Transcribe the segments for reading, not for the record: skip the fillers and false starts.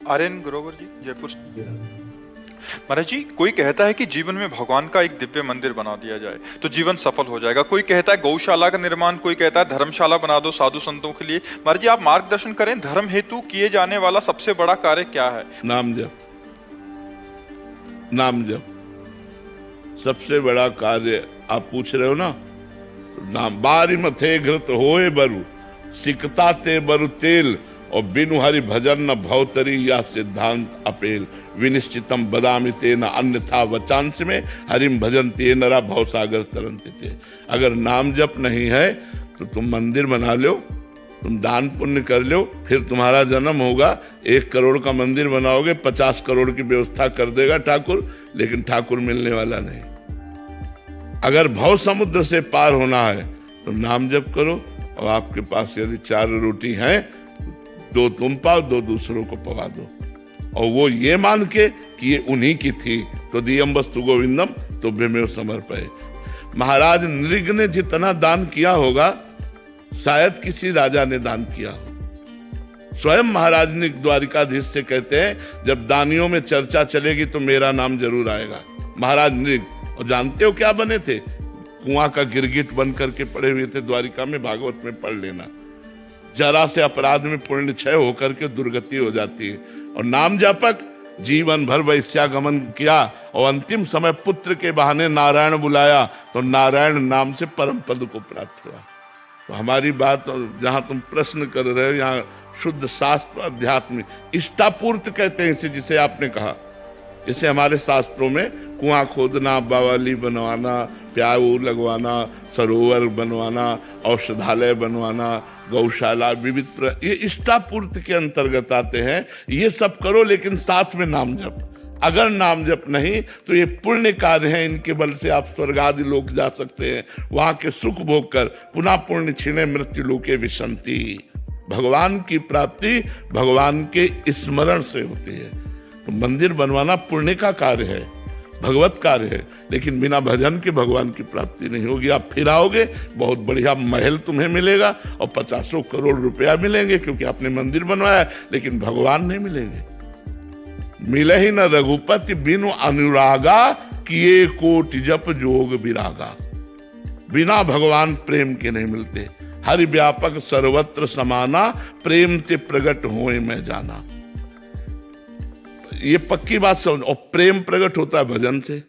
आर्यन ग्रोवर जी, जयपुर से। महाराज जी, कोई कहता है कि जीवन में भगवान का एक दिव्य मंदिर बना दिया जाए तो जीवन सफल हो जाएगा। कोई कहता है गौशाला का निर्माण, कोई कहता है धर्मशाला बना दो साधु संतों के लिए। महाराज जी, आप मार्गदर्शन करें, धर्म हेतु किए जाने वाला सबसे बड़ा कार्य क्या है? नाम जप। नाम जप सबसे बड़ा कार्य आप पूछ रहे हो ना। नाम बारी मथे घृत होए बरु, सिकता ते बरु तेल, और बिनु हरि भजन न भवतरी, या सिद्धांत अपेल। विनिश्चितम बदामि ते न अन्यथा वचांस में, हरिम भजन ते नरा भवसागर तरंते थे। अगर नाम जप नहीं है तो तुम मंदिर बना लो, तुम दान पुण्य कर लो, फिर तुम्हारा जन्म होगा, 1 करोड़ का मंदिर बनाओगे, 50 करोड़ की व्यवस्था कर देगा ठाकुर, लेकिन ठाकुर मिलने वाला नहीं। अगर भव समुद्र से पार होना है तो नाम जप करो, और आपके पास यदि 4 रोटी हैं, 2 तुम पाओ, 2 दूसरों को पवा दो, और वो ये मान के कि ये उन्हीं की थी। तो दियम वस्तु गोविंदम तो बेमेव समर्पये। महाराज नृग ने जितना दान किया होगा शायद किसी राजा ने दान किया हो। स्वयं महाराज ने द्वारिकाधीश से कहते हैं, जब दानियों में चर्चा चलेगी तो मेरा नाम जरूर आएगा। महाराज नृग, और जानते हो क्या बने थे? कुआं का गिरगिट बन करके पड़े हुए थे द्वारिका में। भागवत में पढ़ लेना। जरा से अपराध में पुण्य क्षय होकर के दुर्गति हो जाती है। और नाम जापक जीवन भर वैश्यागमन किया, और अंतिम समय पुत्र के बहाने नारायण बुलाया, तो नारायण नाम से परम पद को प्राप्त हुआ। तो हमारी बात, जहां तुम प्रश्न कर रहे हो, यहाँ शुद्ध शास्त्र अध्यात्म इष्टापूर्त कहते हैं इसे, जिसे आपने कहा। इसे हमारे शास्त्रों में कुआं खोदना, बावली बनवाना, प्याऊ लगवाना, सरोवर बनवाना, औषधालय बनवाना, गौशाला, विविध ये इष्टापूर्ति के अंतर्गत आते हैं। ये सब करो, लेकिन साथ में नाम जप। अगर नाम जप नहीं तो ये पुण्य कार्य हैं, इनके बल से आप स्वर्ग आदि लोक जा सकते हैं, वहां के सुख भोग कर पुनः पुण्य क्षीणे मृत्यु लोके विशंति। भगवान की प्राप्ति भगवान के स्मरण से होती है। तो मंदिर बनवाना पुण्य का कार्य है, भगवत कार्य है, लेकिन बिना भजन के भगवान की प्राप्ति नहीं होगी। आप फिर आओगे, बहुत बढ़िया महल तुम्हें मिलेगा और 50 करोड़ रुपया मिलेंगे, क्योंकि आपने मंदिर बनवाया, लेकिन भगवान नहीं मिलेंगे। मिले ही न रघुपति बिनु अनुरागा, किए कोटि जप जोग विरागा। बिना भगवान प्रेम के नहीं मिलते। हरि व्यापक सर्वत्र समाना, प्रेम ते प्रगट होए मैं जाना। ये पक्की बात समझ। और प्रेम प्रकट होता है भजन से,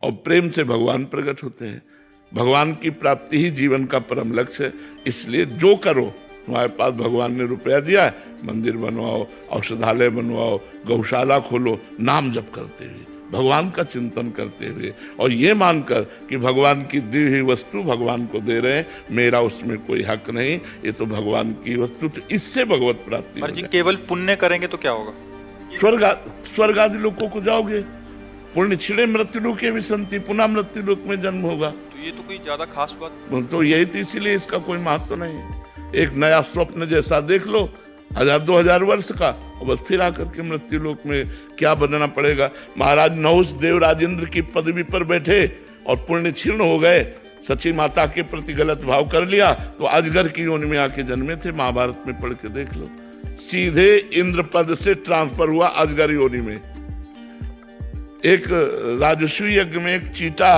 और प्रेम से भगवान प्रकट होते हैं। भगवान की प्राप्ति ही जीवन का परम लक्ष्य है। इसलिए जो करो, तुम्हारे पास भगवान ने रुपया दिया है, मंदिर बनवाओ, औषधालय बनवाओ, गौशाला खोलो, नाम जप करते हुए, भगवान का चिंतन करते हुए, और ये मानकर कि भगवान की दी हुई वस्तु भगवान को दे रहे हैं, मेरा उसमें कोई हक नहीं, ये तो भगवान की वस्तु। तो इससे भगवत प्राप्ति जी, केवल पुण्य करेंगे तो क्या होगा? स्वर्ग आदि लोकों को जाओगे। पुण्य छिड़े मृत्यु लोके विसंति, पुनः मृत्यु लोक में जन्म होगा। तो ये तो कोई ज्यादा खास बात तो यही तो, इसीलिए इसका कोई महत्व नहीं है। एक नया स्वप्न जैसा देख लो, 1000-2000 वर्ष का, और बस फिर आकर के मृत्यु लोक में क्या बनना पड़ेगा। महाराज नहुष देव राजेंद्र की पदवी पर बैठे और पुण्य क्षीण हो गए, सची माता के प्रति गलत भाव कर लिया, तो अजगर की योनि में आके जन्मे थे। महाभारत में पढ़ के देख लो। सीधे इंद्र पद से ट्रांसफर हुआ अजगर योनि में। एक राजस्वी यज्ञ में एक चीटा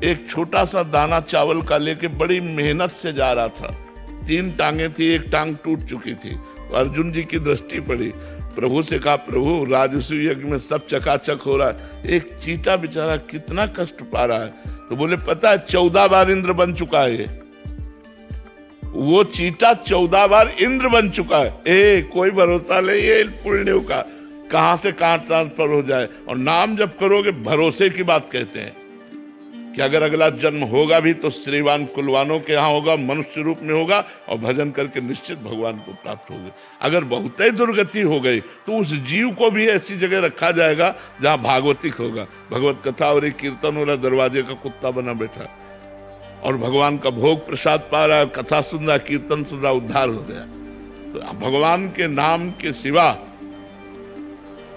एक छोटा सा दाना चावल का लेके बड़ी मेहनत से जा रहा था। 3 टांगे थी, एक टांग टूट चुकी थी। तो अर्जुन जी की दृष्टि पड़ी, प्रभु से कहा, प्रभु राजस्वी यज्ञ में सब चकाचक हो रहा है, एक चीटा बेचारा कितना कष्ट पा रहा है। तो बोले, पता है 14 बार इंद्र बन चुका है। वो चीटा 14 बार इंद्र बन चुका है। कोई भरोसा नहीं है पुण्यों का, कहां से कहां ट्रांसफर हो जाए। और नाम जब करोगे, भरोसे की बात कहते हैं कि अगर अगला जन्म होगा भी तो श्रीवान कुलवानों के यहाँ होगा, मनुष्य रूप में होगा, और भजन करके निश्चित भगवान को प्राप्त होगा। अगर बहुत ही दुर्गति हो गई तो उस जीव को भी ऐसी जगह रखा जाएगा जहां भागवतिक होगा, भगवत कथा और एक कीर्तन हो रहा, दरवाजे का कुत्ता बना बैठा, और भगवान का भोग प्रसाद पा रहा है, कथा सुन रहा, कीर्तन सुन रहा, उद्धार हो गया। तो भगवान के नाम के सिवा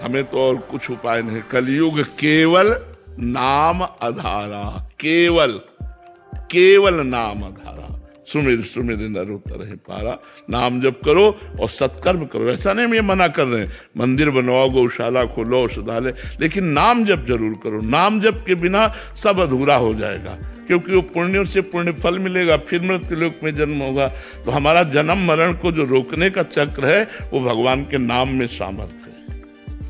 हमें तो और कुछ उपाय नहीं। कलयुग केवल नाम आधारा, केवल नाम आधारा। सुमिर सुमिर नर उतर पारा। नाम जप करो और सत्कर्म करो। ऐसा नहीं हम ये मना कर रहे हैं, मंदिर बनवाओ, गौशाला खोलो, औषधालय, लेकिन नाम जप जरूर करो। नाम जप के बिना सब अधूरा हो जाएगा, क्योंकि वो पुण्यों से पुण्य फल मिलेगा, फिर मृत्युलोक में जन्म होगा। तो हमारा जन्म मरण को जो रोकने का चक्र है वो भगवान के नाम में सामर्थ्य है।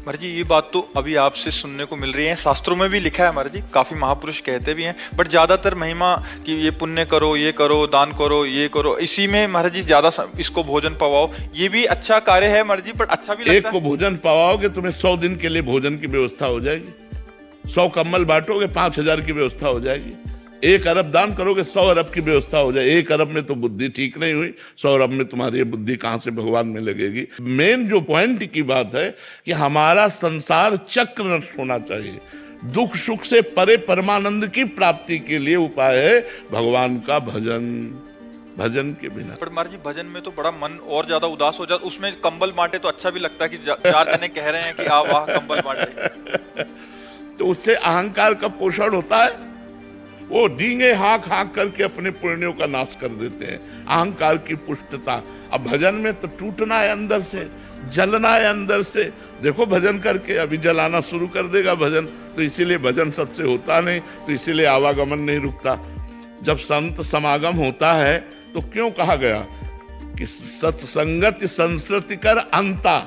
महाराज जी ये बात तो अभी आपसे सुनने को मिल रही है, शास्त्रों में भी लिखा है महाराज जी, काफी महापुरुष कहते भी हैं, बट ज्यादातर महिमा कि ये पुण्य करो, ये करो, दान करो, ये करो, इसी में महाराज जी ज्यादा इसको भोजन पवाओ, ये भी अच्छा कार्य है महाराज जी, बट अच्छा भी लगता है। एक को भोजन पवाओगे तुम्हें 100 दिन के लिए भोजन की व्यवस्था हो जाएगी। 100 कंबल बांटोगे 5000 की व्यवस्था हो जाएगी। 1 अरब दान करोगे 100 अरब की व्यवस्था हो जाए। 1 अरब में तो बुद्धि ठीक नहीं हुई, 100 अरब में तुम्हारी ये बुद्धि कहां से भगवान में लगेगी। मेन जो पॉइंट की बात है कि हमारा संसार चक्र नष्ट होना चाहिए। दुख सुख से परे परमानंद की प्राप्ति के लिए उपाय है भगवान का भजन। भजन के बिना पर महाराज जी भजन में तो बड़ा मन और ज्यादा उदास हो जाता, उसमें कंबल बांटे तो अच्छा भी लगता है कि 4 जने कह रहे हैं कि आ वाह कंबल बांटे। तो उससे अहंकार का पोषण होता है। वो डींगे हाँक हाँक करके अपने पुण्यों का नाश कर देते हैं, अहंकार की पुष्टता। अब भजन में तो टूटना है अंदर से, जलना है अंदर से। देखो भजन करके अभी जलाना शुरू कर देगा भजन, तो इसीलिए भजन सबसे होता नहीं, तो इसीलिए आवागमन नहीं रुकता। जब संत समागम होता है तो क्यों कहा गया कि सत्संगति संस्कृति कर अंता,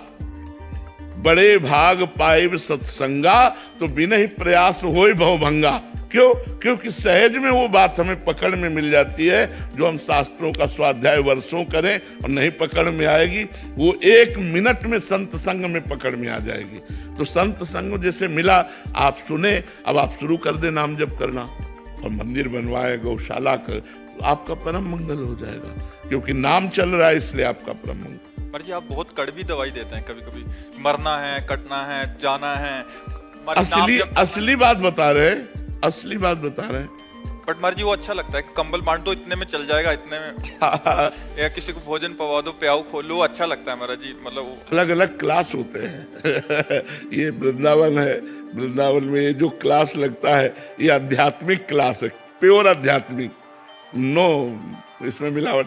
बड़े भाग पाइब सत्संगा, तो बिना ही प्रयास होय भवभंगा। क्यों? क्योंकि सहज में वो बात हमें पकड़ में मिल जाती है जो हम शास्त्रों का स्वाध्याय वर्षों करें और नहीं पकड़ में आएगी, वो 1 मिनट में संत संग में पकड़ में आ जाएगी। तो संत संग जैसे मिला, आप सुने, अब आप शुरू कर दे नाम जप करना और मंदिर बनवाए, गौशाला कर, तो आपका परम मंगल हो जाएगा, क्योंकि नाम चल रहा है इसलिए आपका परम मंगल। पर जी आप बहुत कड़वी दवाई देते हैं, कभी कभी मरना है, कटना है, जाना है। असली बात बता रहे हैं, असली बात बता रहे हैं। बट महाराज जी वो अच्छा लगता है कि कंबल बांट दो, इतने में चल जाएगा, इतने में या किसी को भोजन पवा दो, प्याऊ खोलो, अच्छा लगता है महाराज जी। मतलब अलग अलग क्लास होते हैं। ये वृंदावन है, वृंदावन में ये जो क्लास लगता है ये आध्यात्मिक क्लास है, प्योर आध्यात्मिक, नो इसमें मिलावट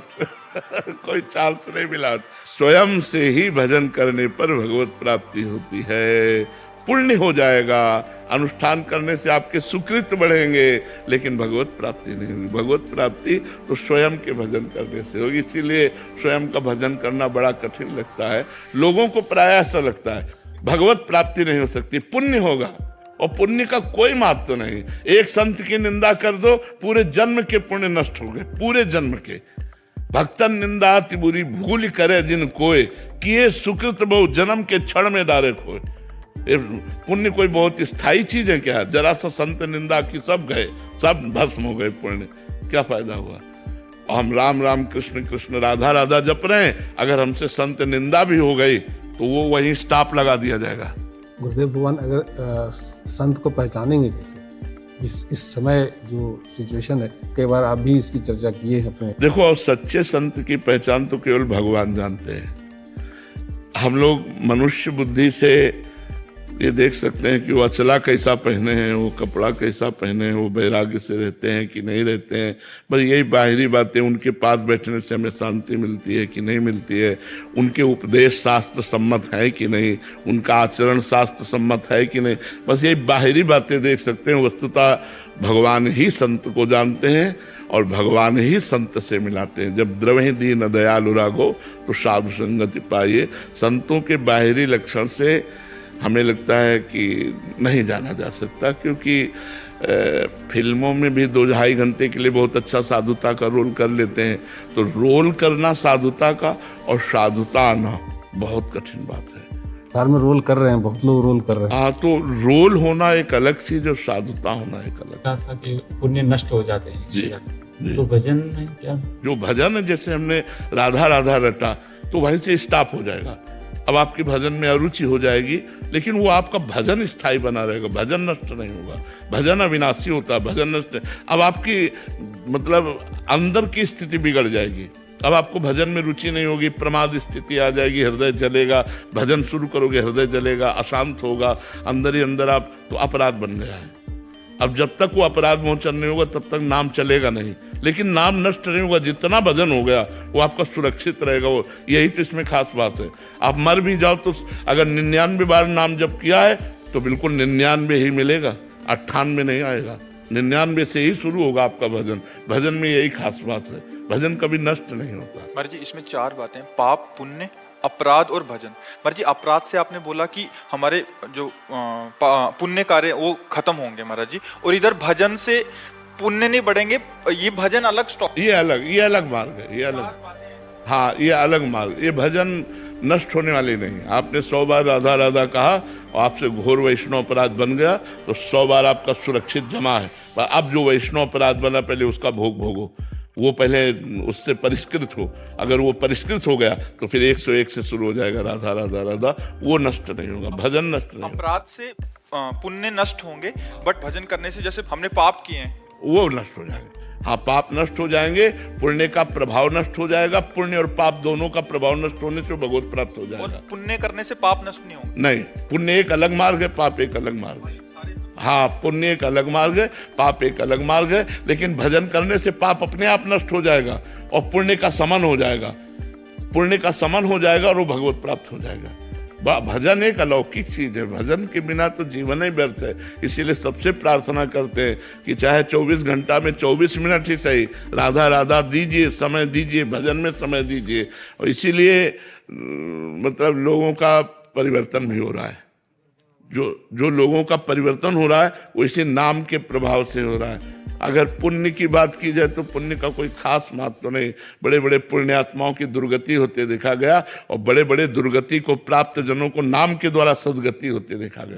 कोई चांस नहीं मिलावट। स्वयं से ही भजन करने पर भगवत प्राप्ति होती है, पुण्य हो जाएगा, अनुष्ठान करने से आपके सुकृत बढ़ेंगे, लेकिन भगवत प्राप्ति नहीं होगी। भगवत प्राप्ति तो स्वयं के भजन करने से होगी। इसीलिए स्वयं का भजन करना बड़ा कठिन लगता है लोगों को, प्राय ऐसा लगता है भगवत प्राप्ति नहीं हो सकती, पुण्य होगा, और पुण्य का कोई महत्व नहीं। एक संत की निंदा कर दो, पूरे जन्म के पुण्य नष्ट हो गए, पूरे जन्म के। भक्तन निंदा अति बुरी भूल करे जिन कोय, किए सुकृत बहु जन्म के क्षण में डारे खोए। पुण्य कोई बहुत स्थायी चीज है क्या? जरा सा संत निंदा की सब गए, सब भस्म हो गए पुण्य, क्या फायदा हुआ? हम राम राम कृष्ण कृष्ण राधा राधा जप रहे हैं, अगर हमसे संत निंदा भी हो गई तो वो वहीं स्टॉप लगा दिया जाएगा। गुरुदेव भगवान अगर संत को पहचानेंगे कैसे? इस समय जो सिचुएशन है, कई बार आप भी इसकी चर्चा किए हैं अपने। देखो सच्चे संत की पहचान तो केवल भगवान जानते हैं। हम लोग मनुष्य बुद्धि से ये देख सकते हैं कि वो अचला कैसा पहने हैं, वो कपड़ा कैसा पहने हैं, वो वैराग्य से रहते हैं कि नहीं रहते हैं, बस यही बाहरी बातें। उनके पास बैठने से हमें शांति मिलती है कि नहीं मिलती है, उनके उपदेश शास्त्र सम्मत है कि नहीं, उनका आचरण शास्त्र सम्मत है कि नहीं, बस यही बाहरी बातें देख सकते हैं। वस्तुतः भगवान ही संत को जानते हैं और भगवान ही संत से मिलाते हैं। जब द्रवहि दीन दयालु रागो तो साधु संगति पाइए। संतों के बाहरी लक्षण से हमें लगता है कि नहीं जाना जा सकता, क्योंकि फिल्मों में भी 2-2.5 घंटे के लिए बहुत अच्छा साधुता का रोल कर लेते हैं। तो रोल करना साधुता का और साधुता आना बहुत कठिन बात है। सार में रोल कर रहे हैं, बहुत लोग रोल कर रहे हैं। हाँ, तो रोल होना एक अलग चीज और साधुता होना एक अलग। कि पुण्य नष्ट हो जाते हैं जी, जी। तो भजन में क्या? जो भजन है, जैसे हमने राधा राधा रटा तो वहीं से स्टॉप हो जाएगा। अब आपकी भजन में अरुचि हो जाएगी, लेकिन वो आपका भजन स्थायी बना रहेगा, भजन नष्ट नहीं होगा। भजन अविनाशी होता है, भजन नष्ट। अब आपकी मतलब अंदर की स्थिति बिगड़ जाएगी, अब आपको भजन में रुचि नहीं होगी, प्रमाद स्थिति आ जाएगी, हृदय जलेगा। भजन शुरू करोगे हृदय जलेगा, अशांत होगा, अंदर ही अंदर आप, तो अपराध बन गया है। अब जब तक वो अपराध मोचन नहीं होगा तब तक नाम चलेगा नहीं, लेकिन नाम नष्ट नहीं होगा। जितना भजन हो गया वो आपका सुरक्षित रहेगा। वो यही तो इसमें खास बात है। आप मर भी जाओ तो अगर 99 बार नाम जप किया है तो बिल्कुल 99 ही मिलेगा, 98 नहीं आएगा। 99 से ही शुरू होगा आपका भजन। भजन में यही खास बात है, भजन कभी नष्ट नहीं होता। महाराज जी इसमें 4 बातें, पाप, पुण्य, अपराध और भजन। महाराज जी अपराध से आपने बोला कि हमारे जो पुण्य कार्य वो खत्म होंगे महाराज जी, और इधर भजन से पुण्य नहीं बढ़ेंगे, ये भजन अलग स्टॉप, ये अलग मार्ग है, ये अलग, हाँ ये अलग मार्ग। ये भजन नष्ट होने वाली नहीं। आपने 100 बार राधा राधा कहा और आपसे घोर वैष्णव अपराध बन गया तो 100 बार आपका सुरक्षित जमा है। पर अब जो वैष्णव अपराध बना पहले उसका भोग भोगो, वो पहले उससे परिष्कृत हो। अगर वो परिष्कृत हो गया तो फिर 101 से शुरू हो जाएगा राधा राधा राधा, वो नष्ट नहीं होगा, भजन नष्ट नहीं होगा। अपराध से पुण्य नष्ट होंगे, बट भजन करने से जैसे हमने पाप किए हैं वो नष्ट हो जाएंगे। हाँ पाप नष्ट हो जाएंगे, पुण्य का प्रभाव नष्ट हो जाएगा। पुण्य और पाप दोनों का प्रभाव नष्ट होने से भगवत प्राप्त हो और जाएगा। पुण्य करने से पाप नष्ट नहीं होंगे। नहीं, पुण्य एक अलग मार्ग है, पाप एक अलग मार्ग है। हाँ पुण्य एक अलग मार्ग है, पाप एक अलग मार्ग है, लेकिन भजन करने से पाप अपने आप नष्ट हो जाएगा और पुण्य का समन हो जाएगा। पुण्य का समन हो जाएगा और वो भगवत प्राप्त हो जाएगा। भजन एक अलौकिक चीज है, भजन के बिना तो जीवन ही व्यर्थ है। इसीलिए सबसे प्रार्थना करते हैं कि चाहे 24 घंटा में 24 मिनट ही सही राधा राधा दीजिए, समय दीजिए, भजन में समय दीजिए। और इसीलिए मतलब लोगों का परिवर्तन भी हो रहा है। जो लोगों का परिवर्तन हो रहा है वो इसी नाम के प्रभाव से हो रहा है। अगर पुण्य की बात की जाए तो पुण्य का कोई खास महत्व तो नहीं। बड़े बड़े पुण्यात्माओं की दुर्गति होते देखा गया और बड़े बड़े दुर्गति को प्राप्त जनों को नाम के द्वारा सदगति होते देखा गया।